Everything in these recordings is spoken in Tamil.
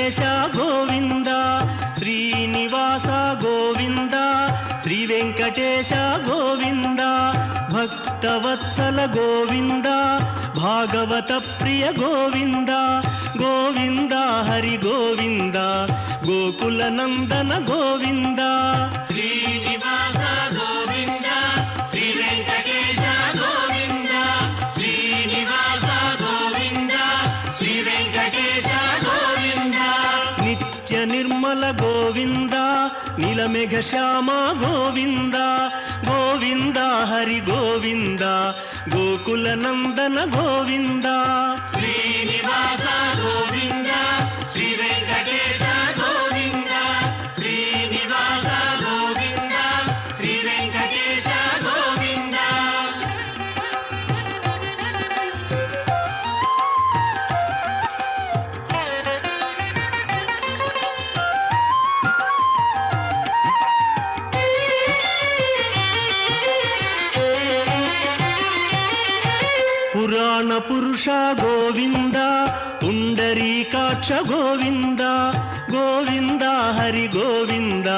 వెంకటేశ గోవింద శ్రీనివాస గోవింద శ్రీ వెంకటేశ గోవింద భక్తవత్సల గోవింద భాగవత ప్రియ గోవింద గోవింద హరి గోవింద గోకుల నందన గోవింద శ్రీనివాస గోవింద శ్రీ వెంకటేశ గోవింద శ్రీనివాస గోవింద శ్రీ వెంకటేశ గోవింద నిత్య నిర్మల గోవింద నీలమేఘ శ్యామ గోవింద గోవింద హరి గోవింద గోకుల నందన గోవింద శ్రీనివాస గోవింద శ్రీ వెంకటేశ గోవింద శ్రీనివాస గోవింద శ్రీ వెంకటేశ గోవింద పురాణ పురుష గోవింద పుండరీకాక్ష గోవింద గోవింద హరి గోవింద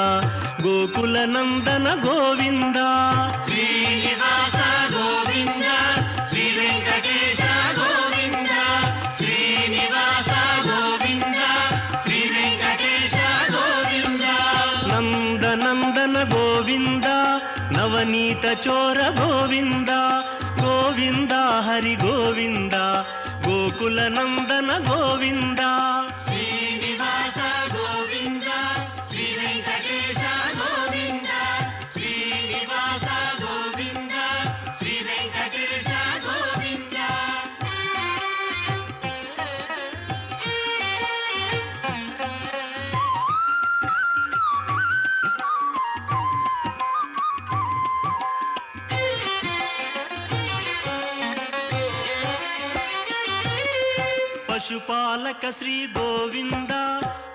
గోకుల నందన గోవింద శ్రీనివాస గోవింద శ్రీ వెంకటేశ గోవింద శ్రీనివాస గోవింద శ్రీ వెంకటేశ గోవింద నందనందన గోవింద నవనీత చోర గోవింద గోవింద హరి గోవింద గోకుల నందన గోవింద శ్రీనివాస గోవింద శ్రీ వెంకటేశ గోవింద శ్రీనివాస గోవింద శ్రీ వెంకటేశ గోవింద పశుపాలక శ్రీ గోవింద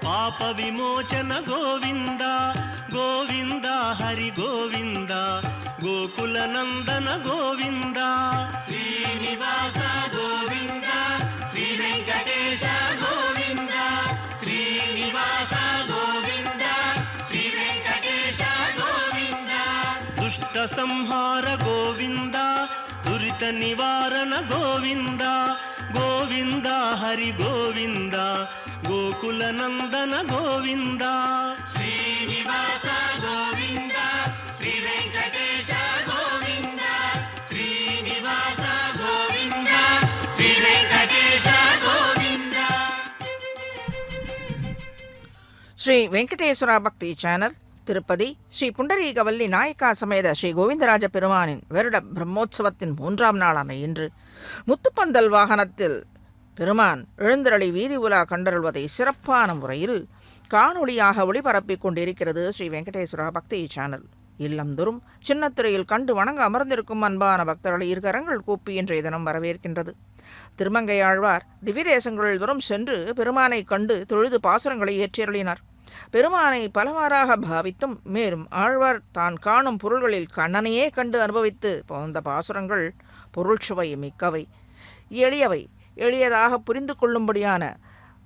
పాప విమోచన గోవింద గోవింద హరి గోవింద గోకుల నందన గోవింద శ్రీనివాస గోవింద శ్రీ వెంకటేశ గోవింద శ్రీనివాస గోవింద శ్రీ వెంకటేశ గోవింద దుష్ట సంహార గోవింద దురిత నివారణ గోవింద గోవింద హరి గోవింద గోకుల నందన గోవింద శ్రీనివాస గోవింద శ్రీ వెంకటేశ గోవింద శ్రీనివాస గోవింద శ్రీ వెంకటేశ గోవింద. శ్రీ వెంకటేశ్వర భక్తి சேனல் திருப்பதி ஸ்ரீ புண்டரீகவல்லி நாயக்கா சமேத ஸ்ரீ கோவிந்தராஜ பெருமானின் வருட பிரம்மோற்சவத்தின் 3ஆம் நாளான இன்று முத்துப்பந்தல் வாகனத்தில் பெருமான் எழுந்தருளி வீதி உலா கண்டருள்வதை சிறப்பான முறையில் காணொளியாக ஒளிபரப்பிக் கொண்டிருக்கிறது ஸ்ரீ வெங்கடேஸ்வரா பக்தி சேனல். இல்லந்தோறும் சின்னத்திரையில் கண்டு வணங்க அமர்ந்திருக்கும் அன்பான பக்தர்களை இருகரங்கள் கூப்பி இன்றைய தினம் வரவேற்கின்றது. திருமங்கையாழ்வார் திவ்யதேசங்களில் தூரம் சென்று பெருமானை கண்டு தொழுது பாசுரங்களை ஏற்றியருளினார். பெருமானை பலவாறாக பாவித்தும் மேலும் ஆழ்வார் தான் காணும் பொருள்களில் கண்ணனையே கண்டு அனுபவித்து போந்த பாசுரங்கள் பொருள் சுவை மிக்கவை, எளியவை, எளியதாக புரிந்து கொள்ளும்படியான.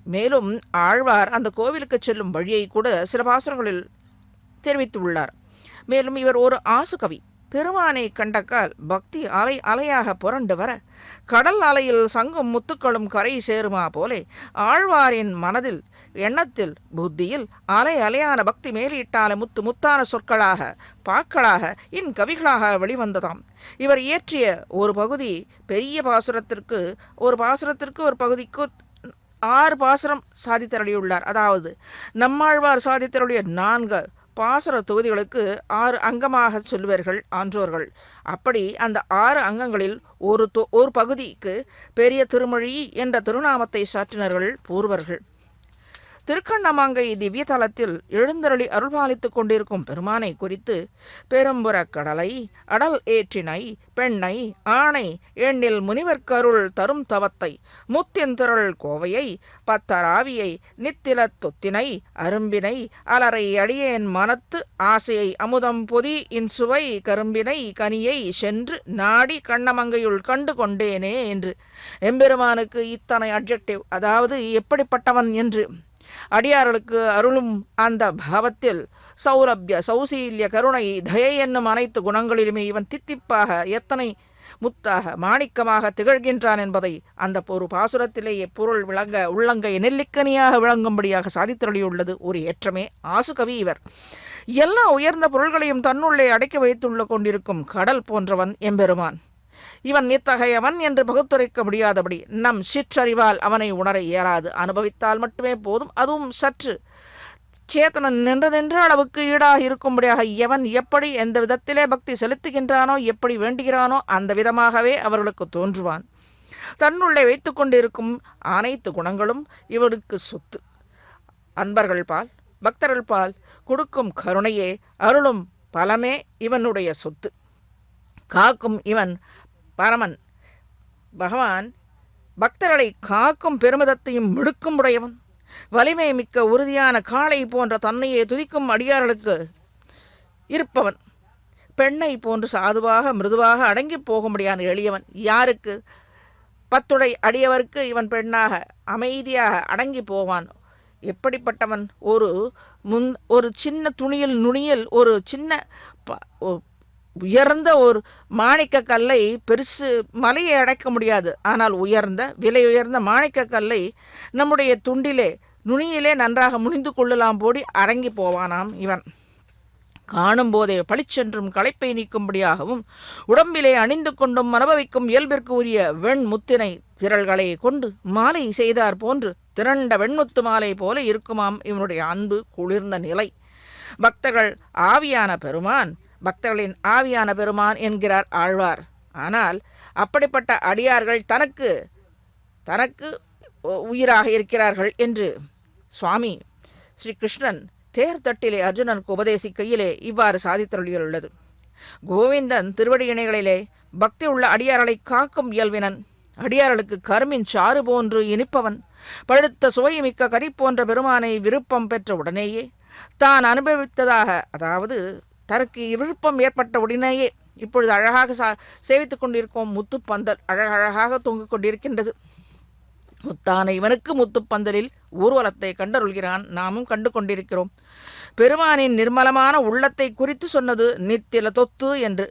மேலும் ஆழ்வார் அந்த கோவிலுக்கு செல்லும் வழியை கூட சில பாசுரங்களில் தெரிவித்துள்ளார். மேலும் இவர் ஒரு ஆசுகவி. பெருமானை கண்டக்கால் பக்தி அலை அலையாக புரண்டு வர கடல் அலையில் சங்கும் முத்துக்களும் கரை சேருமா போலே ஆழ்வாரின் மனதில் எண்ணத்தில் புத்தியில் அலை அலையான பக்தி மேலிட்டால முத்து முத்தான சொற்களாக பாக்களாக இன் கவிகளாக வெளிவந்ததாம். இவர் இயற்றிய ஒரு பகுதி பெரிய பாசுரத்திற்கு ஒரு பகுதிக்கு 6 பாசுரம் சாதித்தருளியுள்ளார். அதாவது நம்மாழ்வார் சாதித்தருளிய 4 பாசுர தொகுதிகளுக்கு 6 அங்கமாக சொல்லுவார்கள் ஆன்றோர்கள். அப்படி அந்த 6 அங்கங்களில் ஒரு பகுதிக்கு பெரிய திருமொழி என்ற திருநாமத்தை சாற்றினர்கள் பூர்வர்கள். திருக்கண்ணமங்கை திவ்ய தலத்தில் எழுந்தருளி அருள்பாலித்துக் கொண்டிருக்கும் பெருமானை குறித்து பெரும்புறக் கடலை அடல் ஏற்றினை பெண்ணை ஆணை எண்ணில் முனிவர்க்கருள் தரும் தவத்தை முத்தியந்திரள் கோவையை பத்தராவியை நித்தில தொத்தினை அரும்பினை அலரை அடியேன் மனத்து ஆசையை அமுதம் பொதி இன்சுவை கரும்பினை கனியை சென்று நாடி கண்ணமங்கையுள் கண்டு கொண்டேனே என்று எம்பெருமானுக்கு இத்தனை அட்ஜெக்டிவ், அதாவது எப்படிப்பட்டவன் என்று அடியார்களுக்கு அருளும் அந்த பாவத்தில் சௌலபிய சௌசீல்ய கருணை தயை என்னும் அனைத்து குணங்களிலுமே இவன் தித்திப்பாக எத்தனை முத்தாக மாணிக்கமாக திகழ்கின்றான் என்பதை அந்த ஒரு பாசுரத்திலேயே பொருள் விளங்க உள்ளங்கை நெல்லிக்கனியாக விளங்கும்படியாக சாதித்தருளியுள்ளது ஒரு ஏற்றமே ஆசுகவி இவர். எல்லா உயர்ந்த பொருள்களையும் தன்னுள்ளே அடக்கி வைத்துள்ள கொண்டிருக்கும் கடல் போன்றவன் எம்பெருமான். இவன் இத்தகையவன் என்று பகுத்துரைக்க முடியாதபடி நம் சிற்றறிவால் அவனை உணர இயலாது. அனுபவித்தால் மட்டுமே போதும். அதுவும் சற்று சேத்தனன் நின்ற அளவுக்கு ஈடாக இருக்கும்படியாக எவன் எப்படி எந்த விதத்திலே பக்தி செலுத்துகின்றானோ, எப்படி வேண்டுகிறானோ அந்த விதமாகவே அவர்களுக்கு தோன்றுவான். தன்னுள்ளே வைத்து கொண்டிருக்கும் அனைத்து குணங்களும் இவனுக்கு சொத்து. அன்பர்கள் பால் பக்தர்கள் பால் கொடுக்கும் கருணையே அருளும் பலமே இவனுடைய சொத்து. காக்கும் இவன் பரமன் பகவான். பக்தர்களை காக்கும் பெருமிதத்தையும் மிடுக்கும் உடையவன். வலிமை மிக்க உறுதியான காளை போன்ற தன்னையே துதிக்கும் அடியார்களுக்கு இருப்பவன். பெண்ணை போன்று சாதுவாக மிருதுவாக அடங்கி போகும்படியான எளியவன். யாருக்கு? பத்துடை அடியவருக்கு இவன் பெண்ணாக அமைதியாக அடங்கி போவான். எப்படிப்பட்டவன்? ஒரு சின்ன துணியில் நுனியில் ஒரு சின்ன உயர்ந்த ஒரு மாணிக்க கல்லை, பெருசு மலையை அடைக்க முடியாது, ஆனால் உயர்ந்த விலை உயர்ந்த மாணிக்க கல்லை நம்முடைய துண்டிலே நுனியிலே நன்றாக முனிந்து கொள்ளலாம் போடி அடங்கி போவானாம் இவன். காணும் போதே பளிச்சென்றும் களைப்பை நீக்கும்படியாகவும் உடம்பிலே அணிந்து கொண்டும் அனுபவிக்கும் இயல்பிற்கு உரிய வெண்முத்தினை திரள்களை கொண்டு மாலை செய்தார் போன்று திரண்ட வெண்முத்து மாலை போல இருக்குமாம் இவனுடைய அன்பு குளிர்ந்த நிலை. பக்தர்கள் ஆவியான பெருமான், பக்தர்களின் ஆவியான பெருமான் என்கிறார் ஆழ்வார். ஆனால் அப்படிப்பட்ட அடியார்கள் தனக்கு தனக்கு உயிராக இருக்கிறார்கள் என்று சுவாமி ஸ்ரீ கிருஷ்ணன் தேர்தட்டிலே அர்ஜுனனுக்கு உபதேசிக்கையிலே இவ்வாறு சாதித்தருளியுள்ளது. கோவிந்தன் திருவடி இணைகளிலே பக்தி உள்ள அடியார்களை காக்கும் இயல்பினன். அடியார்களுக்கு கருமின் சாறு போன்று இனிப்பவன். பழுத்த சுவைமிக்க கறி போன்ற பெருமானை விருப்பம் பெற்ற உடனேயே தான் அனுபவித்ததாக, அதாவது தனக்கு விருப்பம் ஏற்பட்ட உடனேயே இப்பொழுது அழகாக சேவித்துக் கொண்டிருக்கும் முத்துப்பந்தல் அழகழகாக தொங்கிக் கொண்டிருக்கின்றது. முத்தான இவனுக்கு முத்துப்பந்தலில் ஊர்வலத்தை கண்டருள்கிறான். நாமும் கண்டு கொண்டிருக்கிறோம். பெருமானின் நிர்மலமான உள்ளத்தை குறித்து சொன்னது நித்தில தொத்து என்று.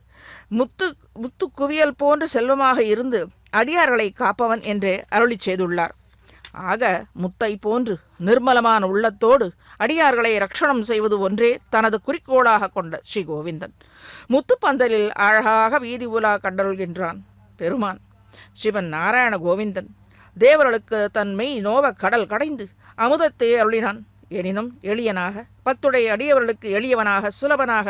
முத்து குவியல் போன்று செல்வமாக இருந்து அடியார்களை காப்பவன் என்றே அருளி செய்துள்ளார். ஆக முத்தை போன்று நிர்மலமான உள்ளத்தோடு அடியார்களை ரட்சணம் செய்வது ஒன்றே தனது குறிக்கோளாக கொண்ட ஸ்ரீ கோவிந்தன் முத்துப்பந்தலில் அழகாக வீதி உலா கண்டருள்கின்றான். பெருமான் சிவன் நாராயண கோவிந்தன் தேவர்களுக்கு தன்மை நோவ கடல் கடைந்து அமுதத்தை அருளினான். எனினும் எளியனாக, பத்துடைய அடியவர்களுக்கு எளியவனாக, சுலபனாக,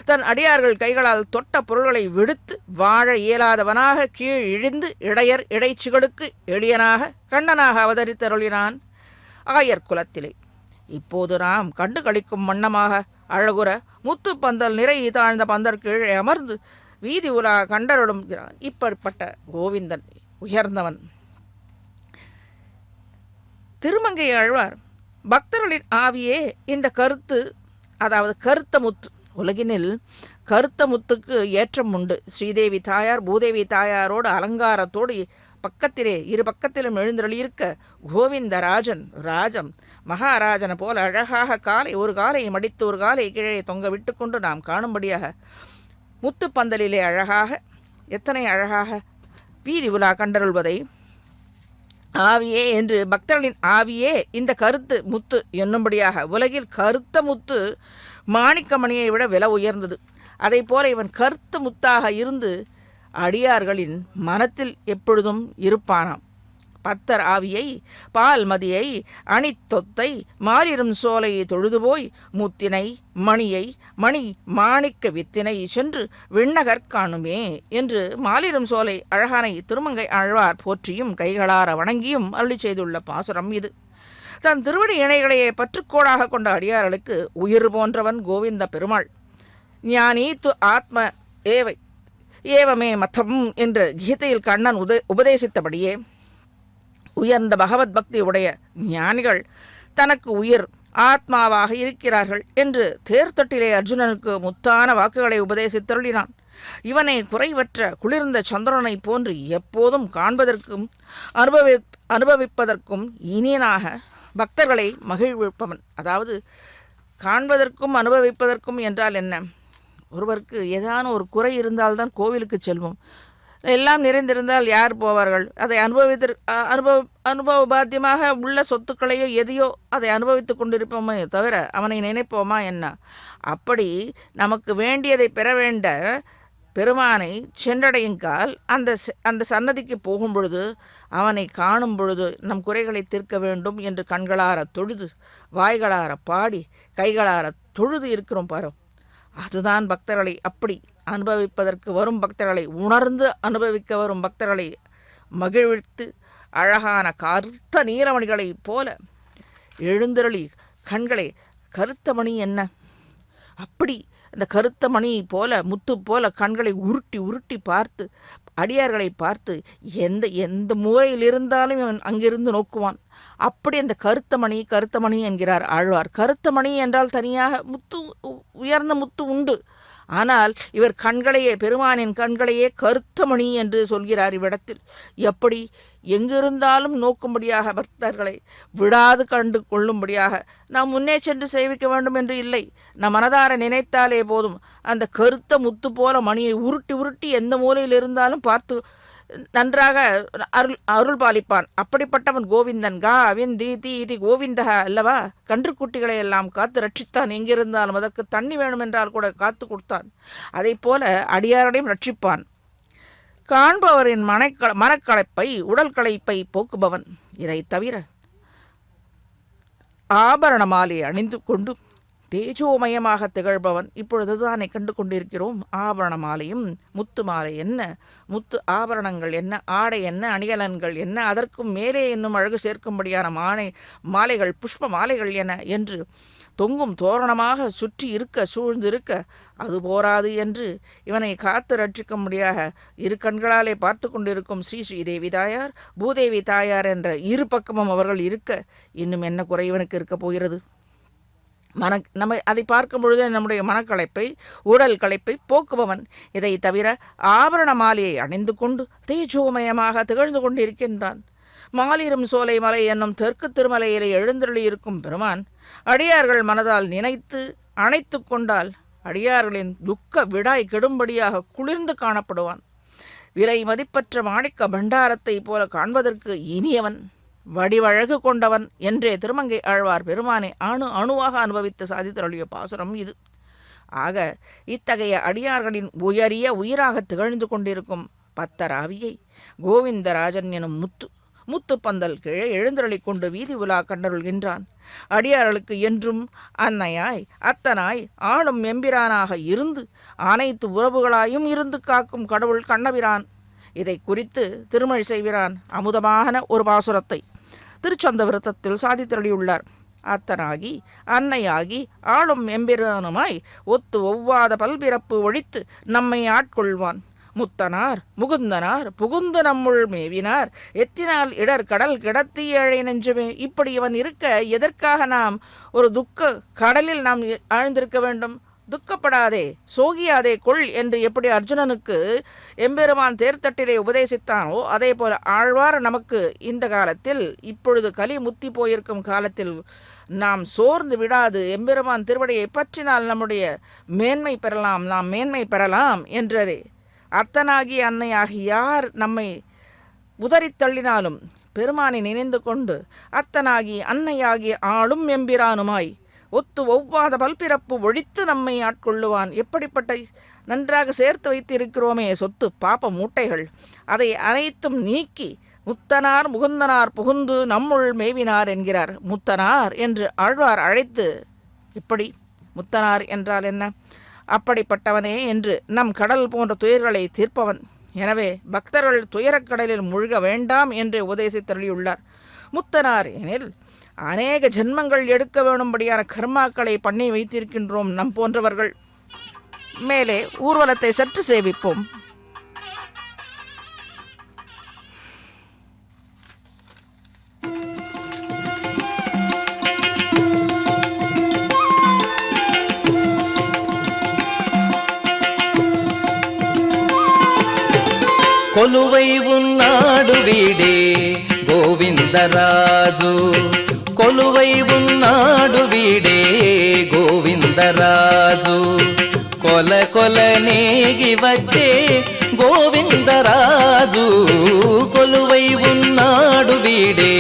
தன் அடியார்கள் கைகளால் தொட்ட பொருள்களை விடுத்து வாழ இயலாதவனாக கீழ் இழிந்து இடையர் இடைச்சிகளுக்கு எளியனாக கண்ணனாக அவதரித்தருளினான் ஆயர் குலத்திலே. இப்போது நாம் கண்டு களிக்கும் வண்ணமாக அழகுற முத்துப்பந்தல் நிறை தாழ்ந்த பந்தர் கீழே அமர்ந்து வீதி உலா கண்டருளும். இப்படிப்பட்ட கோவிந்தன் உயர்ந்தவன். திருமங்கை ஆழ்வார் பக்தர்களின் ஆவியே இந்த கருத்து, அதாவது கருத்த முத்து. உலகினில் கருத்த முத்துக்கு ஏற்றம் உண்டு. ஸ்ரீதேவி தாயார் பூதேவி தாயாரோடு அலங்காரத்தோடு பக்கத்திலே இரு பக்கத்திலும் எழுந்தருளியிருக்க கோவிந்தராஜம் மகாராஜனை போல அழகாக ஒரு காலை மடித்து ஒரு காலை கீழே தொங்க விட்டு கொண்டு நாம் காணும்படியாக முத்துப்பந்தலிலே அழகாக, எத்தனை அழகாக வீதி உலா கண்டருள்வதை ஆவியே என்று பக்தர்களின் ஆவியே இந்த கருத்து முத்து என்னும்படியாக. உலகில் கருத்த முத்து மாணிக்கமணியை விட விலை உயர்ந்தது. அதை போல இவன் கருத்து முத்தாக இருந்து அடியார்களின் மனத்தில் எப்பொழுதும் இருப்பானாம். பத்தர் ஆவியை பால்மதியை அணித்தொத்தை மாலிரும் சோலையை தொழுதுபோய் முத்தினை மணியை மணி மாணிக்க வித்தினை சென்று விண்ணகர் காணுமே என்று மாலிரும் சோலை அழகானை திருமங்கை ஆழ்வார் போற்றியும் கைகளார வணங்கியும் அருளி செய்துள்ள பாசுரம் இது. தன் திருவடி இணைகளையே பற்றுக்கோடாக கொண்ட அடியார்களுக்கு உயிர் போன்றவன் கோவிந்த பெருமாள். ஞானி து ஆத்ம ஏவமே மதம் என்ற கீதையில் கண்ணன் உபதேசித்தபடியே உயர்ந்த பகவத் பக்தி உடைய ஞானிகள் தனக்கு உயிர் ஆத்மாவாக இருக்கிறார்கள் என்று தேர்தட்டிலே அர்ஜுனனுக்கு முத்தான வாக்குகளை உபதேசித்தருளினான். இவனை குறைவற்ற குளிர்ந்த சந்திரனை போன்று எப்போதும் காண்பதற்கும் அனுபவிப்பதற்கும் இனியனாக பக்தர்களை மகிழ்விப்பவன். அதாவது காண்பதற்கும் அனுபவிப்பதற்கும் என்றால் என்ன? ஒருவருக்கு ஏதான ஒரு குறை இருந்தால்தான் கோவிலுக்கு செல்வோம். எல்லாம் நிறைந்திருந்தால் யார் போவார்கள்? அதை அனுபவபாத்தியமாக உள்ள சொத்துக்களையோ எதையோ அதை அனுபவித்து கொண்டிருப்போமே தவிர அவனை நினைப்போமா என்ன? அப்படி நமக்கு வேண்டியதை பெற வேண்ட பெருமானை சென்றடையுங்கால் அந்த சன்னதிக்கு போகும் பொழுது அவனை காணும் பொழுது நம் குறைகளை தீர்க்க வேண்டும் என்று கண்களார தொழுது வாய்களார பாடி கைகளார தொழுது இருக்கிறோம் பாரு. அதுதான் பக்தர்களை அப்படி அனுபவிப்பதற்கு வரும் பக்தர்களை உணர்ந்து அனுபவிக்க வரும் பக்தர்களை மகிழ்வித்து அழகான கருத்த நீலமணிகளைப் போல எழுந்தருளி கண்களை கருத்த மணி என்ன அப்படி அந்த கருத்த மணி போல முத்து போல கண்களை உருட்டி உருட்டி பார்த்து அடியார்களை பார்த்து எந்த மூலையில் இருந்தாலும் இவன் அங்கிருந்து நோக்குவான். அப்படி அந்த கருத்த மணி என்கிறார் ஆழ்வார். கருத்த மணி என்றால் தனியாக முத்து உயர்ந்த முத்து உண்டு. ஆனால் இவர் கண்களையே பெருமானின் கண்களையே கருத்தமணி என்று சொல்கிறார் இவ்விடத்தில். எப்படி எங்கிருந்தாலும் நோக்கும்படியாக பக்தர்களை விடாது கண்டு கொள்ளும்படியாக நாம் முன்னே சென்று சேவிக்க வேண்டும் என்று இல்லை. நம் மனதார நினைத்தாலே போதும் அந்த கருத்த முத்து போல மணியை உருட்டி உருட்டி எந்த மூலையில் இருந்தாலும் பார்த்து நன்றாக அருள் பாலிப்பான். அப்படிப்பட்டவன் கோவிந்தன். இது கோவிந்தக அல்லவா? கன்றுக்குட்டிகளை எல்லாம் காத்து ரட்சித்தான். எங்கிருந்தாலும் அதற்கு தண்ணி வேணும் என்றால் கூட காத்து கொடுத்தான். அதை போல அடியாரையும் ரட்சிப்பான். காண்பவரின் மனக்களைப்பை உடல் களைப்பை போக்குபவன். இதை தவிர ஆபரண மாலை அணிந்து கொண்டு தேஜோமயமாக திகழ்பவன். இப்பொழுதுதானே கண்டு கொண்டிருக்கிறோம். ஆபரண மாலையும் முத்து மாலை என்ன, முத்து ஆபரணங்கள் என்ன, ஆடை என்ன, அணிகலன்கள் என்ன, அதற்கும் மேலே இன்னும் அழகு சேர்க்கும்படியான மாலைகள் புஷ்ப மாலைகள் என என்று தொங்கும் தோரணமாக சுற்றி இருக்க சூழ்ந்திருக்க அது போராது என்று இவனை காத்து ரட்சிக்கும்படியாக இரு கண்களாலே பார்த்து கொண்டிருக்கும் ஸ்ரீதேவி தாயார் பூதேவி தாயார் என்ற இரு பக்கமும் அவர்கள் இருக்க இன்னும் என்ன குறை இவனுக்கு இருக்க போகிறது? நம்ம அதை பார்க்கும் பொழுது நம்முடைய மனக்களைப்பை உடல் களைப்பை போக்குபவன். இதை தவிர ஆபரண மாலையை அணிந்து கொண்டு தேஜோமயமாக திகழ்ந்து கொண்டிருக்கின்றான். மாலிரும் சோலை மலை என்னும் தெற்கு திருமலையிலே எழுந்தருளியிருக்கும் பெருமான் அடியார்கள் மனதால் நினைத்து அணைத்து கொண்டால் அடியார்களின் துக்க விடாய் கெடும்படியாக குளிர்ந்து காணப்படுவான். விலை மதிப்பற்ற மாணிக்க பண்டாரத்தை போல காண்பதற்கு இனியவன், வடிவழகு கொண்டவன் என்றே திருமங்கை ஆழ்வார் பெருமானை அணுவாக அனுபவித்து சாதித்தருளிய பாசுரம் இது. ஆக இத்தகைய அடியார்களின் உயரிய உயிராக திகழ்ந்து கொண்டிருக்கும் பத்தராவியை கோவிந்தராஜன் எனும் முத்து பந்தல் கீழே எழுந்தருளி கொண்டு வீதி உலா கண்டருள்கின்றான். அடியார்களுக்கு என்றும் அன்னையாய் அத்தனாய் ஆளும் எம்பிரானாக இருந்து அனைத்து உறவுகளாயும் இருந்து காக்கும் கடவுள் கண்ணபிரான். இதை குறித்து திருமழி செய்கிறான் அமுதமான ஒரு பாசுரத்தை திருச்சந்த விருத்தத்தில் சாதித்தருளியுள்ளார். அத்தனாகி அன்னையாகி ஆளும் எம்பிரானுமாய் ஒத்து ஒவ்வாத பல்பிறப்பு ஒழித்து நம்மை ஆட்கொள்வான். முத்தனார் முகுந்தனார் புகுந்து நம்முள் மேவினார் எத்தினால் இடர் கடல் கிடத்தி ஏழை நெஞ்சுமே. இப்படி இவன் இருக்க எதற்காக நாம் ஒரு துக்க கடலில் நாம் ஆழ்ந்திருக்க வேண்டும்? துக்கப்படாதே சோகியாதே கொள் என்று எப்படி அர்ஜுனனுக்கு எம்பெருமான் தேர்தட்டிலே உபதேசித்தானோ அதே போல ஆழ்வார் நமக்கு இந்த காலத்தில் இப்பொழுது கலி முத்தி போயிருக்கும் காலத்தில் நாம் சோர்ந்து விடாது எம்பெருமான் திருவடியை பற்றினால் நம்முடைய மேன்மை பெறலாம், நாம் மேன்மை பெறலாம் என்றதே. அத்தனாகி அன்னையாகி யார் நம்மை உதறித்தள்ளினாலும் பெருமானை நினைந்து கொண்டு அத்தனாகி அன்னையாகி ஆளும் எம்பிரானுமாய் ஒத்து ஒவ்வாத பல்பிறப்பு ஒழித்து நம்மை ஆட்கொள்ளுவான். எப்படிப்பட்ட நன்றாக சேர்த்து வைத்திருக்கிறோமே சொத்து பாப்ப மூட்டைகள், அதை அனைத்தும் நீக்கி முத்தனார் முகுந்தனார் புகுந்து நம்முள் மேவினார் என்கிறார். முத்தனார் என்று ஆழ்வார் அழைத்து, இப்படி முத்தனார் என்றால் என்ன? அப்படிப்பட்டவனே என்று நம் கடல் போன்ற துயர்களை தீர்ப்பவன். எனவே பக்தர்கள் துயரக்கடலில் முழுக வேண்டாம் என்று உபதேசித்தருளியுள்ளார். முத்தனார் எனில் அநேக ஜென்மங்கள் எடுக்க வேணும்படியான கர்மாக்களை பண்ணி வைத்திருக்கின்றோம் நம் போன்றவர்கள். மேலே ஊர்வலத்தை சற்று சேவிப்போம். కొలువై ఉన్నాడు వీడే గోవిందరాజు కొలువై ఉన్నాడు వీడే గోవిందరాజు కొల కొల నేగి వచ్చే గోవిందరాజు కొలువై ఉన్నాడు వీడే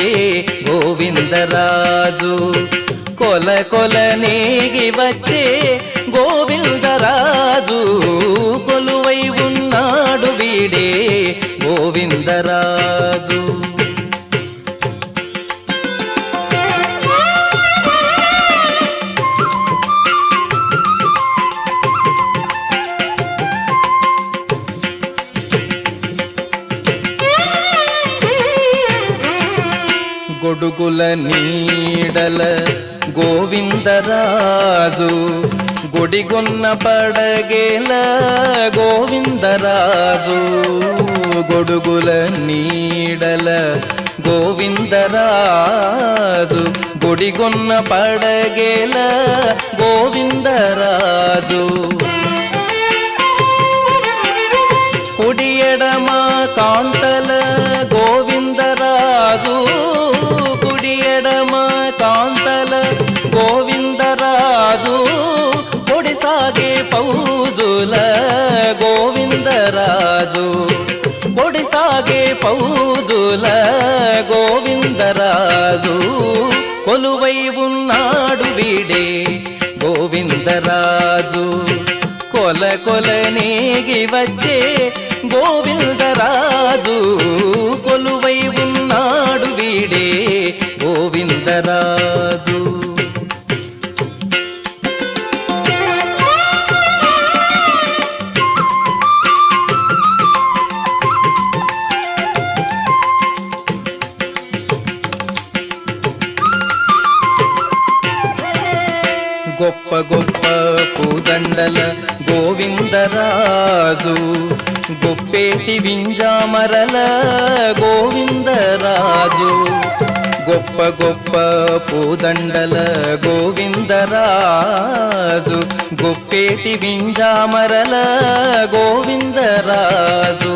గోవిందరాజు కొల కొల నేగి వచ్చే గోవిందరాజు కొలువై ఉన్నాడు వీడే గోవిందరాజు గొడుగుల నీడల గోవిందరాజు గుడిగొన్న పడగేల గోవిందరాజు గొడుగుల నీడల గోవిందరాజు గుడిగొన్న పడగేల గోవిందరాజు కుడి ఎడమ కాంతల గోవిందరాజు కుడి ఎడమ కాంతల గోవిందరాజు పొడి సాగే పౌజుల గోవిందరాజు పొడి సాగే పౌజుల గోవిందరాజు కొలువై ఉన్నాడు వీడే గోవిందరాజు కొల కొల నేగి వచ్చే గోవిందరాజు కొలువై ఉన్నాడు వీడే గోవిందరాజు గొప్ప గొప్ప పూదండల గోవిందరాజు గొప్పేటి వింజామరల గోవిందరాజు గొప్ప గొప్ప పూదండల గోవిందరాజు గొప్పేటి వింజామరల గోవిందరాజు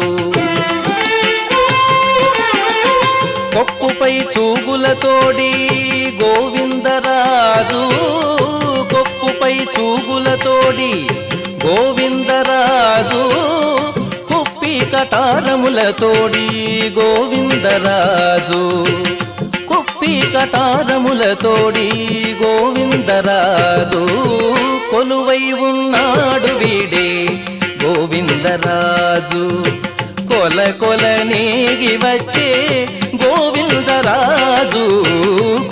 కొప్పుపై చూగులతోడి గోవిందరాజు కొప్పుపై చూగులతోడి గోవిందరాజు కుప్పి కటారములతోడి గోవిందరాజు కుప్పి కటారములతోడి గోవిందరాజు కొలువై ఉన్నాడు వీడే గోవిందరాజు కొల కొల నేగి వచ్చే గోవిందరాజు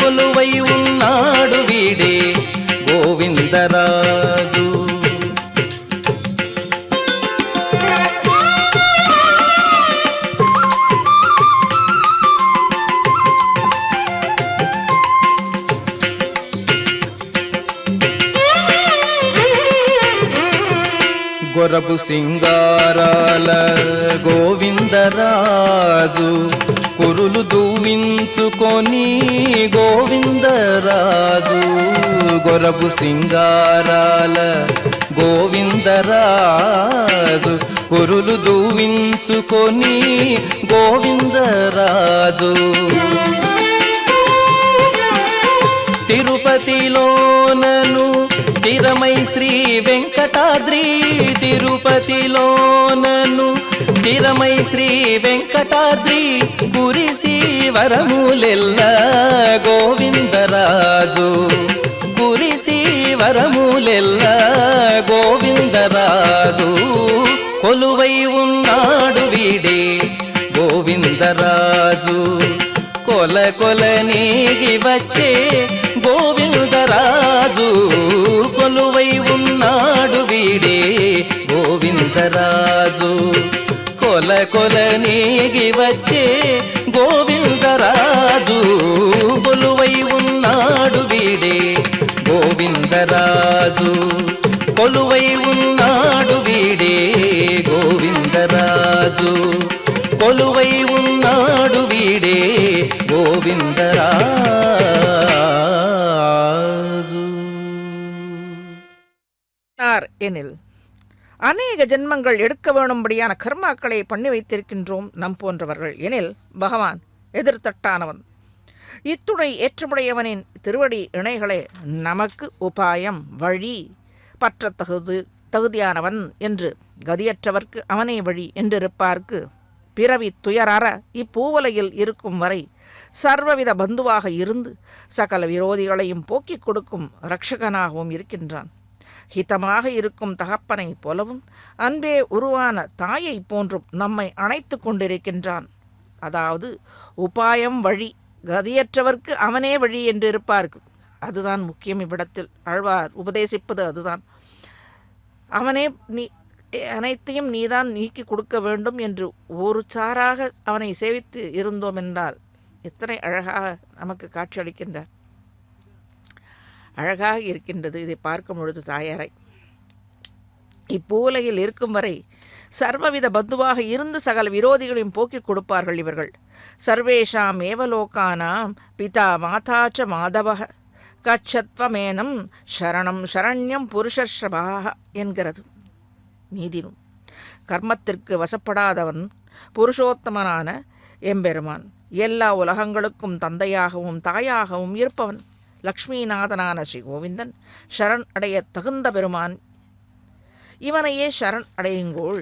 కొలువై ఉన్నాడు వీడే గోవిందరాజు గొరబు సింగారాల గోవిందరాజు కురులు దూవించుకొని గోవిందరాజు గొరబు సింగారాల గోవిందరాజు కురులు దూవించుకొని గోవిందరాజు తిరుపతిలోనను తిరమై శ్రీ వెంకటాద్రి తిరుపతిలోనను తిరమై శ్రీ వెంకటాద్రి కురిసి వరములెల్ల గోవిందరాజు కురిసి వరములెల్ల గోవిందరాజు కొలువై ఉన్నాడు వీడే గోవిందరాజు కొల కొల నేగి వచ్చే గోవిందరాజు కొలువై ఉన్నాడు వీడే గోవిందరాజు కొల కొల నేగి వచ్చే గోవిందరాజు కొలువై ఉన్నాడు వీడే గోవిందరాజు కొలువై ఉన్నాడు వీడే గోవిందరాజు కొలువై ఉన్నాడు వీడే கோவிந்தராஜு. எனில் அநேக ஜென்மங்கள் எடுக்க வேணும்படியான கர்மாக்களை பண்ணி வைத்திருக்கின்றோம் நம் போன்றவர்கள் எனில் பகவான் எதிர்த்தட்டானவன். இத்துணை ஏற்றமுடையவனின் திருவடி இணைகளே நமக்கு உபாயம் வழி பற்ற தகுதியானவன் என்று கதியற்றவர்க்கு அவனே வழி என்றிருப்பார்க்கு பிறவி துயரற இப்பூவலையில் இருக்கும் வரை சர்வவித பந்துவாக இருந்து சகல விரோதிகளையும் போக்கிக் கொடுக்கும் இரட்சகனாகவும் இருக்கின்றான். ஹிதமாக இருக்கும் தகப்பனை போலவும் அன்பே உருவான தாயை போன்றும் நம்மை அணைத்து கொண்டிருக்கின்றான். அதாவது உபாயம் வழி கதியற்றவர்க்கு அவனே வழி என்று இருப்பார்கள். அதுதான் முக்கியம். இவ்விடத்தில் ஆழ்வார் உபதேசிப்பது அதுதான். அவனே நீ அனைத்தையும் நீதான் நீக்கி கொடுக்க வேண்டும் என்று ஒரு சாராக அவனை சேவித்து இருந்தோம் என்றால் எத்தனை அழகாக நமக்கு காட்சியளிக்கின்றார். அழகாக இருக்கின்றது இதை பார்க்கும் பொழுது தாயாரை. இப்பூலையில் இருக்கும் வரை சர்வவித பந்துவாக இருந்து சகல விரோதிகளையும் போக்கிக் கொடுப்பார்கள் இவர்கள். சர்வேஷாம் ஏவலோகானாம் பிதா மாதாச்ச மாதவக கச்சத்வமேனம் சரணம் சரண்யம் புருஷர்ஷபாக என்கிறது நீதினும். கர்மத்திற்கு வசப்படாதவன் புருஷோத்தமனான எம்பெருமான். எல்லா உலகங்களுக்கும் தந்தையாகவும் தாயாகவும் இருப்பவன் லக்ஷ்மிநாதனான ஸ்ரீ கோவிந்தன் சரண் அடைய தகுந்த பெருமான். இவனையே சரண் அடையுங்கோள்.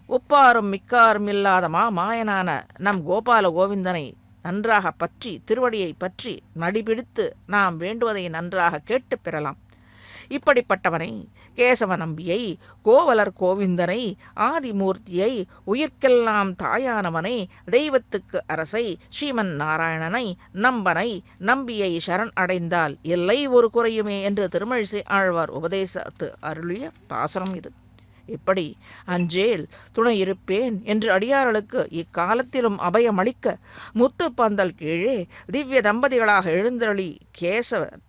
ஒப்பாரும் மிக்காரும் இல்லாத மாயனான நம் கோபால கோவிந்தனை நன்றாக பற்றி திருவடியை பற்றி நடிபிடித்து நாம் வேண்டுவதை நன்றாக கேட்டு பெறலாம். இப்படிப்பட்டவனை கேசவ நம்பியை கோவலர் கோவிந்தனை ஆதிமூர்த்தியை உயிர்க்கெல்லாம் தாயானவனை தெய்வத்துக்கு அரசை ஸ்ரீமன் நாராயணனை நம்பனை நம்பியை சரண் அடைந்தால் இல்லை ஒரு குறையுமே என்று திருமழிசை ஆழ்வார் உபதேசத்து அருளிய பாசனம் இது. இப்படி அஞ்சேல் துணை இருப்பேன் என்று அடியார்களுக்கு இக்காலத்திலும் அபயமளிக்க முத்து பந்தல் கீழே திவ்ய தம்பதிகளாக எழுந்தருளி கேசவன்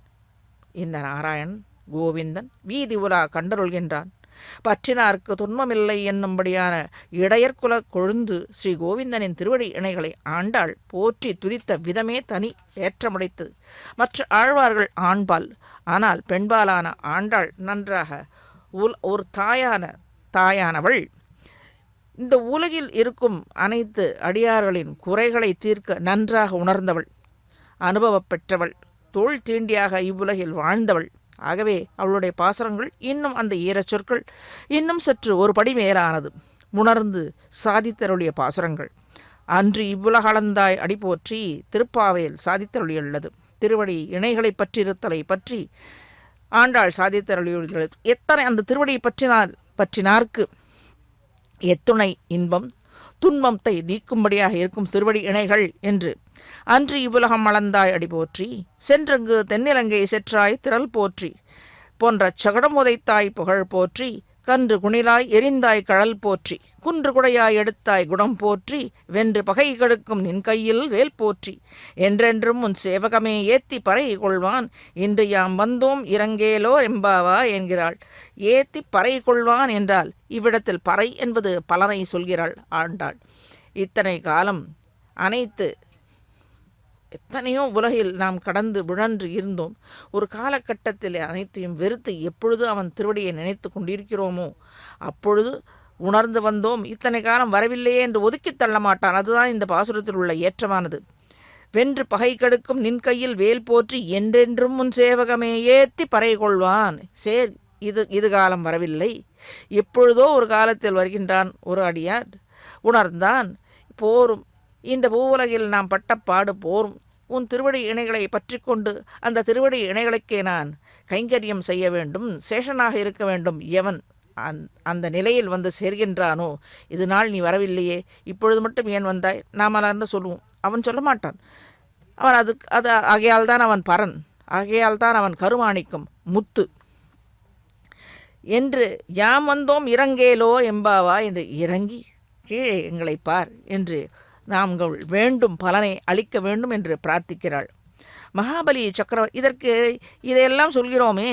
இந்த நாராயணன் கோவிந்தன் வீதி உலா கண்டருள்கின்றான். பற்றினார்க்கு துன்பமில்லை என்னும்படியான இடையற்குல கொழுந்து ஸ்ரீ கோவிந்தனின் திருவடி இணைகளை ஆண்டாள் போற்றி துதித்த விதமே தனி ஏற்றமுடைத்தது. மற்ற ஆழ்வார்கள் ஆண்பால், ஆனால் பெண்பாலான ஆண்டாள் நன்றாக ஒரு தாயானவள் இந்த உலகில் இருக்கும் அனைத்து அடியார்களின் குறைகளை தீர்க்க நன்றாக உணர்ந்தவள், அனுபவப் பெற்றவள், தோள் தீண்டியாக இவ்வுலகில் வாழ்ந்தவள். ஆகவே அவளுடைய பாசுரங்கள் இன்னும் அந்த ஈரச் சொற்கள் இன்னும் சற்று ஒரு படி மேலானது உணர்ந்து சாதித்தருளிய பாசுரங்கள். அன்று இவ்வுலகளந்தாய் அடி போற்றி திருப்பாவையில் சாதித்தருளியுள்ளது. திருவடி இணைகளை பற்றிருத்தலை பற்றி ஆண்டாள் சாதித்தருளியுள்ளது. எத்தனை அந்த திருவடியை பற்றினார்க்கு எத்துணை இன்பம் துன்பத்தை நீக்கும்படியாக இருக்கும் திருவடி இணைகள் என்று. அன்று இவ்வுலகம் அளந்தாய் அடி போற்றி சென்றங்கு தென்னிலங்கை செற்றாய் திரள் போற்றி போன்ற சகடம் உதைத்தாய் புகழ் போற்றி கன்று குணிலாய் எரிந்தாய் கழல் போற்றி குன்று குடையாய் எடுத்தாய் குணம் போற்றி வென்று பகை கெடுக்கும் நின் கையில் வேல் போற்றி என்றென்றும் உன் சேவகமே ஏத்தி பறை கொள்வான் இன்று யாம் வந்தோம் இறங்கேலோ எம்பாவா என்கிறாள். ஏத்தி பறை கொள்வான் என்றால் இவ்விடத்தில் பறை என்பது பலனை சொல்கிறாள் ஆண்டாள். இத்தனை காலம் அனைத்து எத்தனையோ உலகில் நாம் கடந்து உழன்று இருந்தோம். ஒரு காலகட்டத்தில் அனைத்தையும் வெறுத்து எப்பொழுது அவன் திருவடியை நினைத்து கொண்டிருக்கிறோமோ அப்பொழுது உணர்ந்து வந்தோம். இத்தனை காலம் வரவில்லையே என்று ஒதுக்கி தள்ள மாட்டான். அதுதான் இந்த பாசுரத்தில் உள்ள ஏற்றமானது. வென்று பகை கெடுக்கும் நின் கையில் வேல் போற்றி என்றென்றும் உன் சேவகமே ஏத்தி பறை கொள்வான். சேர் இது காலம் வரவில்லை, எப்பொழுதோ ஒரு காலத்தில் வருகின்றான் ஒரு அடியார். உணர்ந்தான் போரும், இந்த பூவுலகில் நாம் பட்ட பாடு போரும், உன் திருவடி இணைகளை பற்றி கொண்டு அந்த திருவடி இணைகளுக்கே நான் கைங்கரியம் செய்ய வேண்டும், சேஷனாக இருக்க வேண்டும். எவன் அந்த நிலையில் வந்து சேர்கின்றானோ, இது நாள் நீ வரவில்லையே, இப்பொழுது மட்டும் ஏன் வந்தாய் நாம் அலர்ந்து சொல்லுவோம். அவன் சொல்ல மாட்டான். அவன் அது ஆகையால் தான் அவன் பரன், ஆகையால் தான் அவன் கருமாணிக்கும் முத்து என்று யாம் வந்தோம் இறங்கேலோ எம்பாவா என்று இறங்கி கீழே எங்களை பார் என்று நாங்கள் வேண்டும் பலனை அளிக்க வேண்டும் என்று பிரார்த்திக்கிறாள். மகாபலி சக்கரவர்த்தி இதையெல்லாம் சொல்கிறோமே,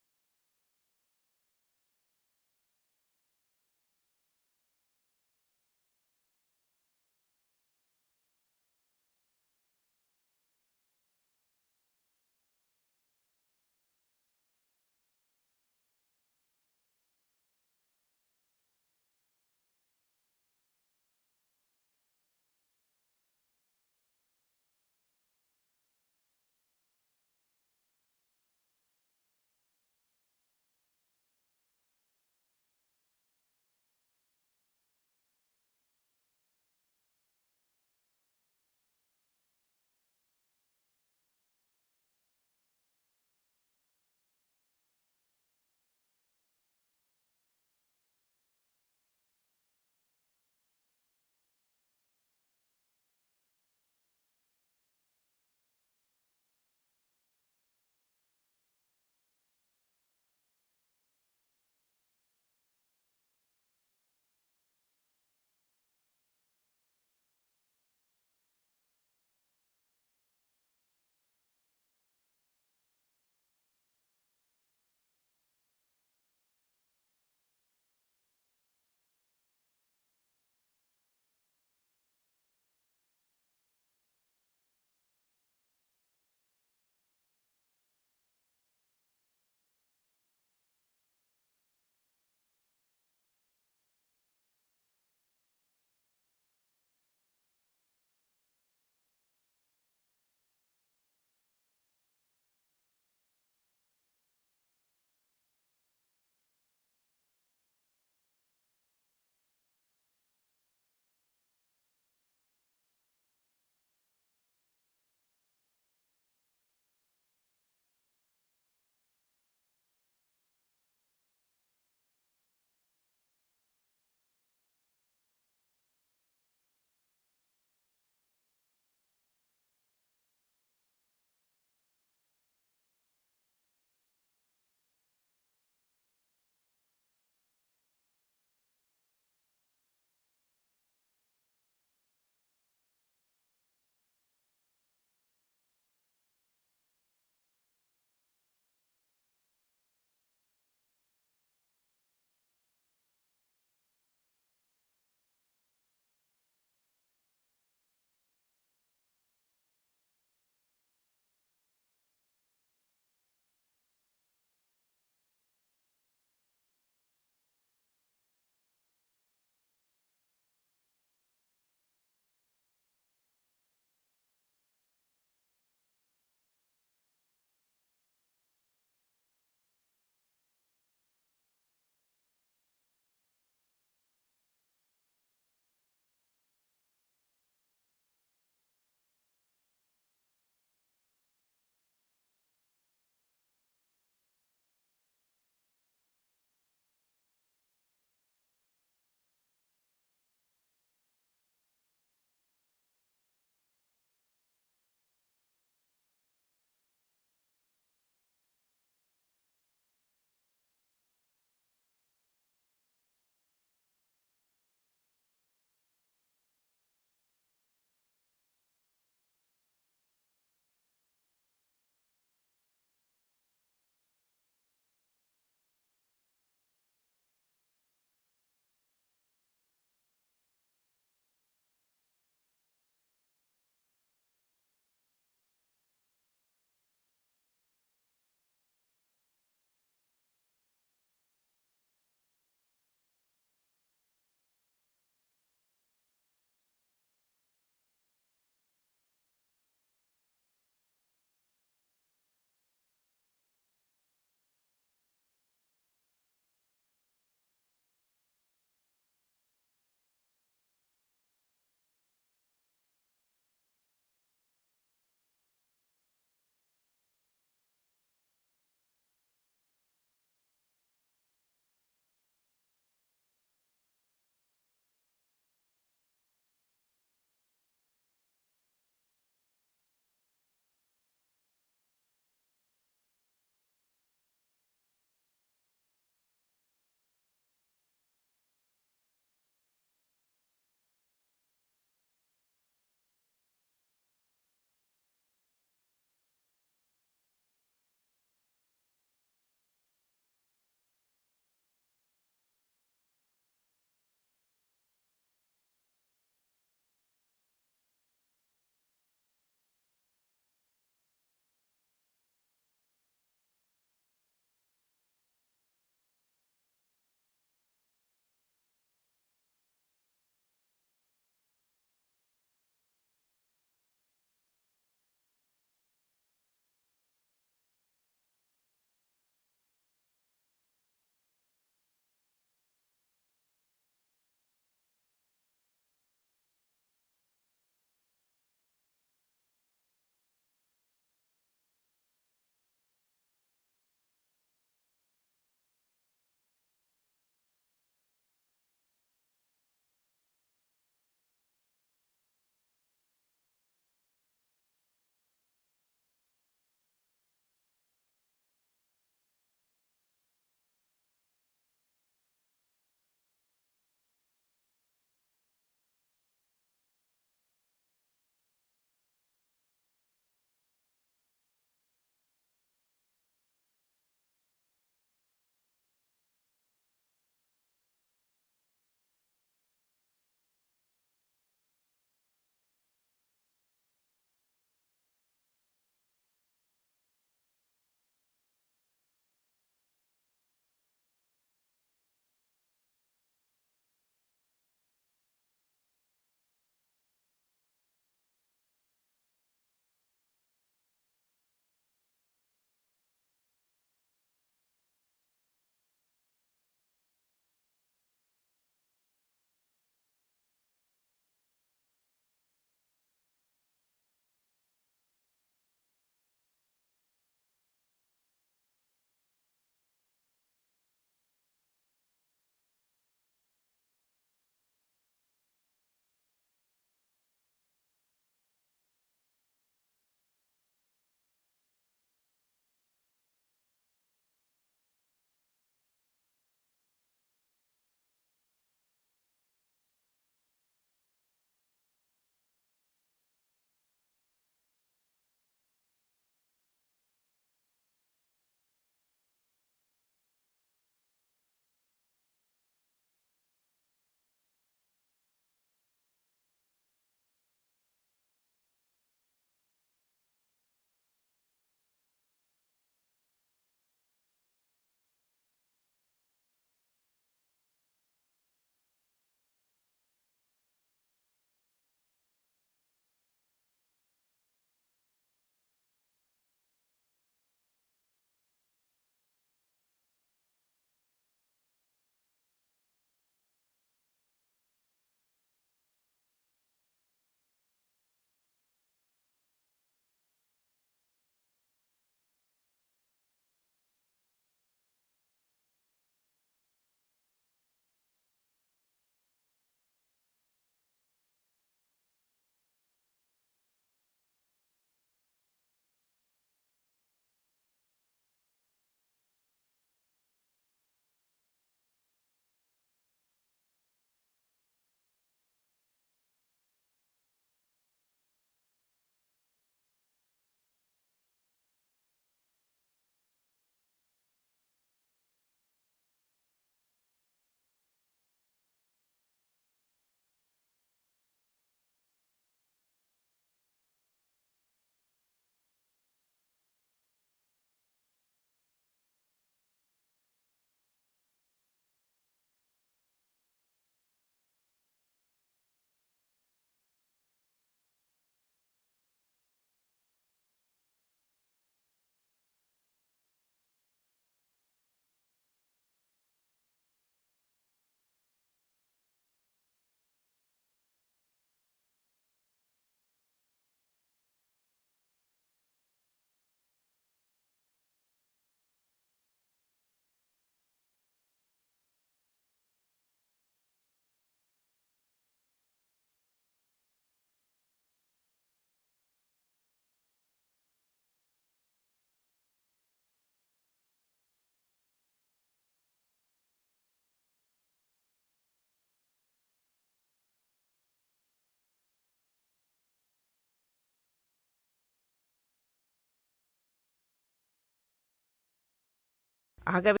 ஆகவே